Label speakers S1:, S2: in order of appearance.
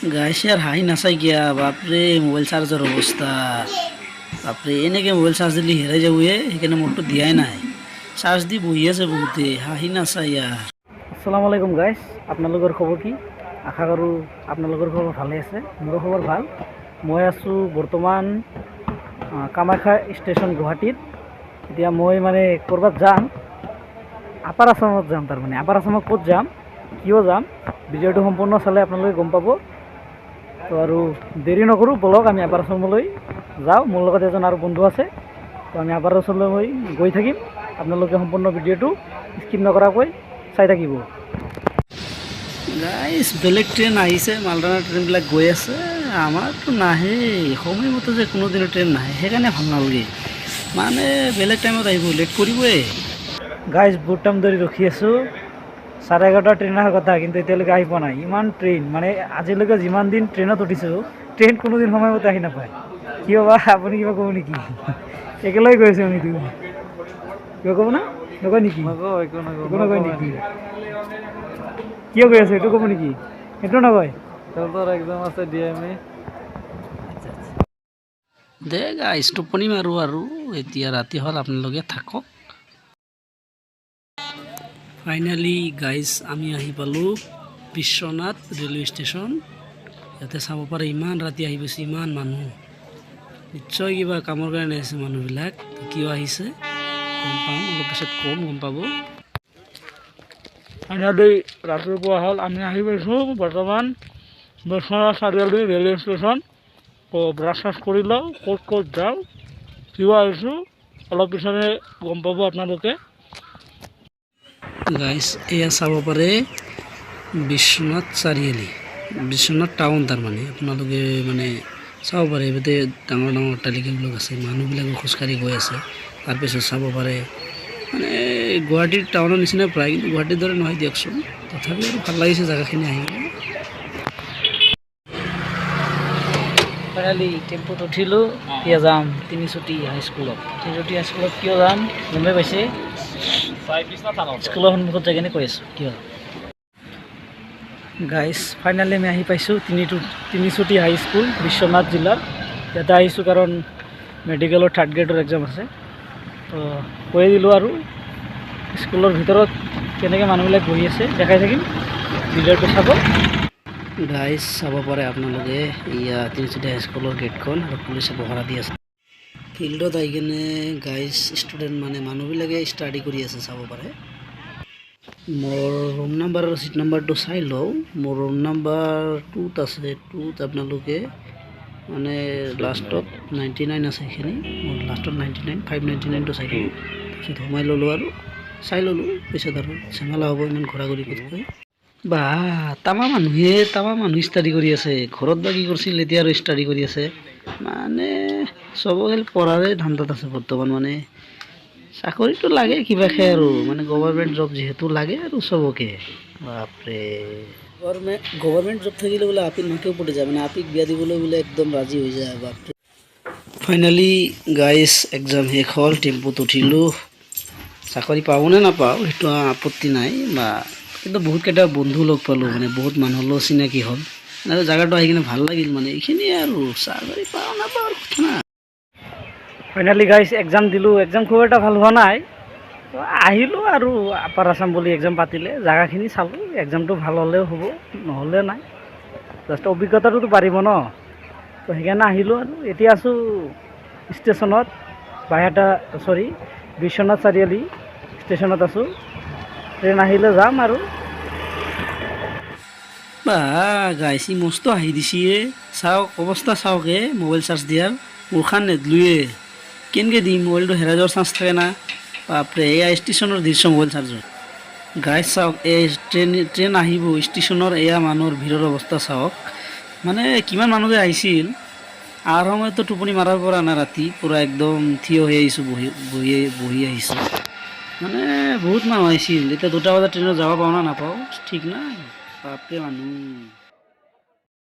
S1: গাইছে আর হাই নাচাই গিয়া বাপরে মোবাইল চার্জের অবস্থা বাপরে এনেকে মোবাইল চার্জ দিলে হেরাই যাবো সেইখানে মোটটো দিয়াই নাই চার্জ দি বহি আছে বহুতে হাঁহি নাচাই আর আসসালামু আলাইকুম গাইছ আপোনালোকৰ খবৰ কি আশা কৰোঁ আপোনালোকৰ খবৰ ভালে আছে মোৰো খবৰ ভাল মই আছোঁ বৰ্তমান কামাখ্যা ষ্টেচন গুৱাহাটীত এতিয়া মই মানে ক'ৰবাত যাম আপাৰ আছামত যাম তাৰমানে আপাৰ আছামত ক'ত যাম কিয় যাম ভিডিঅ'টো সম্পূৰ্ণ চালে আপোনালোকে গম পাব তো আৰু দেৰি নকৰোঁ বলক আমি আপাৰ আছামলৈ যাওঁ মোৰ লগত এজন আৰু বন্ধু আছে তো আমি আপাৰ আছামলৈ গৈ থাকিম আপোনালোকে সম্পূৰ্ণ ভিডিঅ'টো স্কিপ নকৰাকৈ চাই থাকিব গাইছ বেলেগ ট্ৰেইন আহিছে মালদানা ট্ৰেইনবিলাক গৈ আছে আমাৰতো নাহে সময়মতে যে কোনোদিনো ট্ৰেইন নাহে সেইকাৰণে ভাল নালাগে মানে বেলেগ টাইমত আহিব লেট কৰিবই গাইছ বহুত টাইম ধৰি ৰখি আছোঁ 11:30 ট্ৰেইন অহাৰ কথা কিন্তু এতিয়ালৈকে আহি পোৱা নাই ইমান ট্ৰেইন মানে আজিলৈকে যিমান দিন ট্ৰেইনত উঠিছোঁ ট্ৰেইন কোনোদিন সময়মতে আহি নাপায় কিয় বা আপুনি কিবা ক'ব নেকি একেলগে গৈ আছোঁ আমিতো কিবা ক'ব না নকয় নেকি একো নকয় নেকি কিয় গৈ আছে এইটো ক'ব নেকি সেইটো নকয় তোৰ এক্সাম আছে DMA দে গাইছ টোপনি মাৰোঁ আৰু এতিয়া ৰাতি হ'ল আপোনালোকে থাকক ফাইনেলি গাইজ আমি আহি পালোঁ বিশ্বনাথ ৰেলৱে ষ্টেচন ইয়াতে চাব পাৰে ইমান ৰাতি আহি গৈছে ইমান মানুহ নিশ্চয় কিবা কামৰ কাৰণে আহিছে মানুহবিলাক কিয় আহিছে গম পাম অলপ পিছত কম গম পাব ফাইনেলি ৰাতিপুৱা হ'ল আমি আহি পাইছোঁ বৰ্তমান Biswanath Chariali railway station brush চাছ কৰি লওঁ ক'ত যাওঁ কিয় আহিছোঁ অলপ পিছতে গম পাব আপোনালোকে গাইছ এয়া চাব পাৰে বিশ্বনাথ চাৰিআলি বিশ্বনাথ টাউন তাৰমানে আপোনালোকে মানে চাব পাৰে ইয়াতে ডাঙৰ ডাঙৰ অট্টালিকাবিলাক আছে মানুহবিলাকে খোজকাঢ়ি গৈ আছে তাৰপিছত চাব পাৰে মানে গুৱাহাটীৰ টাউনৰ নিচিনা প্ৰায় কিন্তু গুৱাহাটীৰ দৰে নহয় দিয়কচোন তথাপিও আৰু ভাল লাগিছে জেগাখিনি আহি ফাইনেলি টেম্পুত উঠিলোঁ এতিয়া যাম তিনিচুকীয়া হাইস্কুলত কিয় যাম গমে পাইছে স্কুলৰ সন্মুখত যাই কিনে কৈ আছোঁ কিয় গাইছ ফাইনেলি আমি আহি পাইছোঁ তিনিচুকীয়া হাইস্কুল বিশ্বনাথ জিলাৰ ইয়াতে আহিছোঁ কাৰণ মেডিকেলৰ 3rd গ্ৰেডৰ এক্সাম আছে তো কৈ দিলোঁ আৰু স্কুলৰ ভিতৰত কেনেকৈ মানুহবিলাক বহি আছে দেখাই থাকিম ভিডিঅ'টো চাব গাইছ চাব পাৰে আপোনালোকে এয়া তিনিচুকীয়া হাইস্কুলৰ গেটখন আৰু পুলিচে পহৰা দি আছে ফিল্ডত আহি কিনে গাইজ ষ্টুডেণ্ট মানে মানুহবিলাকে ষ্টাডি কৰি আছে চাব পাৰে মোৰ ৰুম নাম্বাৰ আৰু চিট নাম্বাৰটো চাই লওঁ মোৰ ৰুম নাম্বাৰ 2ত আছে 2ত আপোনালোকে মানে লাষ্টত 99 আছে সেইখিনি মোৰ লাষ্টত 99 599টো চাই লওঁ তাৰপিছত সোমাই ল'লোঁ আৰু চাই ল'লোঁ পিছত আৰু চেঙালা হ'ব ইমান ঘূৰা ঘূৰি কৰি বা তামা মানুহ ষ্টাডি কৰি আছে ঘৰত বা কি কৰিছিল এতিয়া আৰু ষ্টাডি কৰি আছে মানে চবকে পঢ়াৰে ধান্দাত আছে বৰ্তমান মানে চাকৰিটো লাগে কিবাকে আৰু মানে গভৰ্ণমেণ্ট জব যিহেতু লাগে আৰু চবকে বাপৰে গভৰ্ণমেণ্ট জব থাকিলে বোলে আপিক মাকেও পৰি যায় মানে আপিক বিয়া দিবলৈ বোলে একদম ৰাজি হৈ যায় বাপৰে ফাইনেলি গাইজ এক্সাম শেষ হ'ল টেম্পুত উঠিলোঁ চাকৰি পাওঁ নে নাপাওঁ সেইটো আপত্তি নাই বা কিন্তু বহুতকেইটা বন্ধু লগ পালোঁ মানে বহুত মানুহৰ লগত চিনাকি হ'ল আৰু জেগাটো আহি কিনে ভাল লাগিল মানে এইখিনিয়ে আৰু চাকৰি পাওঁ নাপাওঁ কথা নাই ফাইনেলি গাইছ এক্সাম দিলোঁ এক্সাম খুব এটা ভাল হোৱা নাই তো আহিলোঁ আৰু আপাৰ আছাম বুলি এক্সাম পাতিলে জেগাখিনি চালোঁ এক্সামটো ভাল হ'লেও হ'ব নহ'লে নাই জাষ্ট অভিজ্ঞতাটোতো পাৰিব ন তো সেইকাৰণে আহিলোঁ আৰু এতিয়া আছোঁ ষ্টেচনত বিশ্বনাথ চাৰিআলি ষ্টেচনত আছোঁ ট্ৰেইন আহিলে যাম আৰু বা গাইছি মস্ত আহি দিছে চাওক অৱস্থা চাওকে মোবাইল চাৰ্জ দিয়াৰ মোৰখান নেদলোৱে কেনেকৈ দিম মোবাইলটো হেৰাই যোৱাৰ চান্স থাকে না বাপৰে এয়া ষ্টেচনৰ দৃশ্য মোবাইল চাৰ্জত গাইছ চাওক এই ট্ৰেইন আহিব ষ্টেচনৰ এয়া মানুহৰ ভিৰৰ অৱস্থা চাওক মানে কিমান মানুহ যে আহিছিল আৰু সময়তো টোপনি মাৰাৰ পৰা নাই ৰাতি পূৰা একদম থিয় হৈ আহিছোঁ বহি আহিছোঁ মানে বহুত মানুহ আহিছিল এতিয়া 2টা বজাত ট্ৰেইনত যাব পাওঁ না নাপাওঁ ঠিক নাই বাপৰে মানুহ